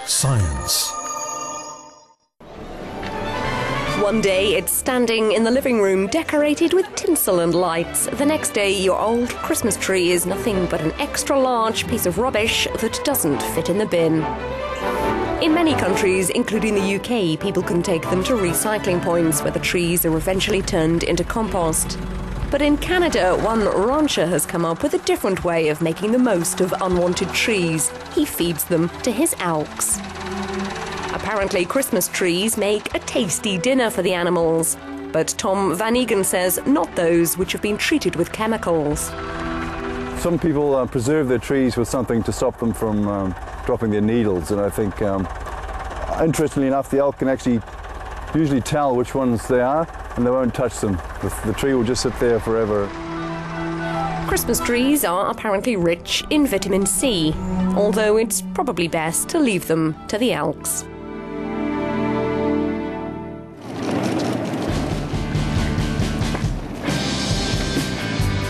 Science. One day it's standing in the living room decorated with tinsel and lights. The next day your old Christmas tree is nothing but an extra large piece of rubbish that doesn't fit in the bin. In many countries, including the UK, people can take them to recycling points where the trees are eventually turned into compost. But in Canada, one rancher has come up with a different way of making the most of unwanted trees. He feeds them to his elks. Apparently, Christmas trees make a tasty dinner for the animals. But Tom Van Egan says not those which have been treated with chemicals. Some people preserve their trees with something to stop them from dropping their needles, and I think, interestingly enough, the elk can actually usually tell which ones they are, and they won't touch them. The tree will just sit there forever. Christmas trees are apparently rich in vitamin C, although it's probably best to leave them to the elks.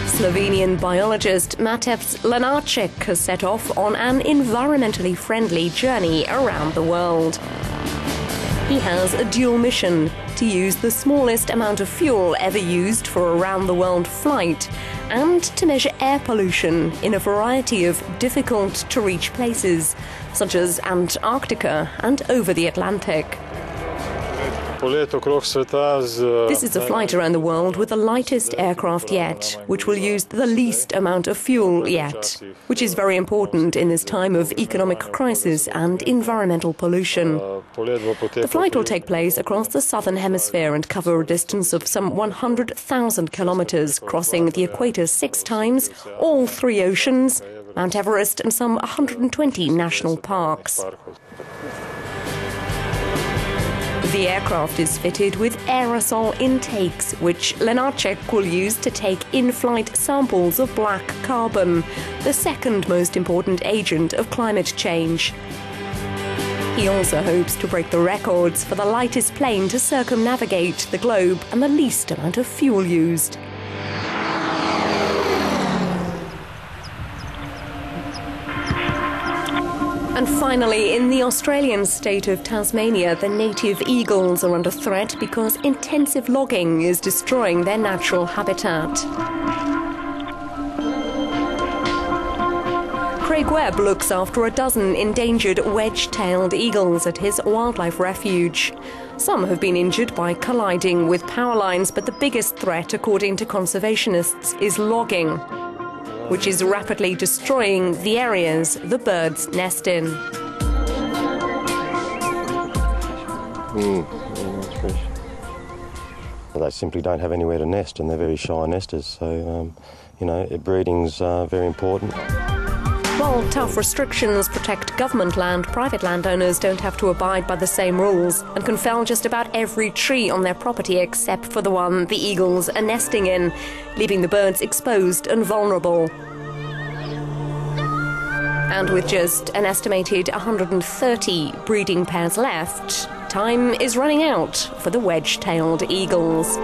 Slovenian biologist Matevž Lenarček has set off on an environmentally friendly journey around the world. He has a dual mission: to use the smallest amount of fuel ever used for a round-the-world flight, and to measure air pollution in a variety of difficult-to-reach places, such as Antarctica and over the Atlantic. This is a flight around the world with the lightest aircraft yet, which will use the least amount of fuel yet, which is very important in this time of economic crisis and environmental pollution. The flight will take place across the southern hemisphere and cover a distance of some 100,000 kilometers, crossing the equator 6 times, all 3 oceans, Mount Everest and some 120 national parks. The aircraft is fitted with aerosol intakes, which Lenarček will use to take in-flight samples of black carbon, the second most important agent of climate change. He also hopes to break the records for the lightest plane to circumnavigate the globe and the least amount of fuel used. And finally, in the Australian state of Tasmania, the native eagles are under threat because intensive logging is destroying their natural habitat. Craig Webb looks after a dozen endangered wedge-tailed eagles at his wildlife refuge. Some have been injured by colliding with power lines, but the biggest threat, according to conservationists, is logging, which is rapidly destroying the areas the birds nest in. Well, they simply don't have anywhere to nest, and they're very shy nesters, so, breeding's very important. While tough restrictions protect government land, private landowners don't have to abide by the same rules and can fell just about every tree on their property except for the one the eagles are nesting in, leaving the birds exposed and vulnerable. And with just an estimated 130 breeding pairs left, time is running out for the wedge-tailed eagles.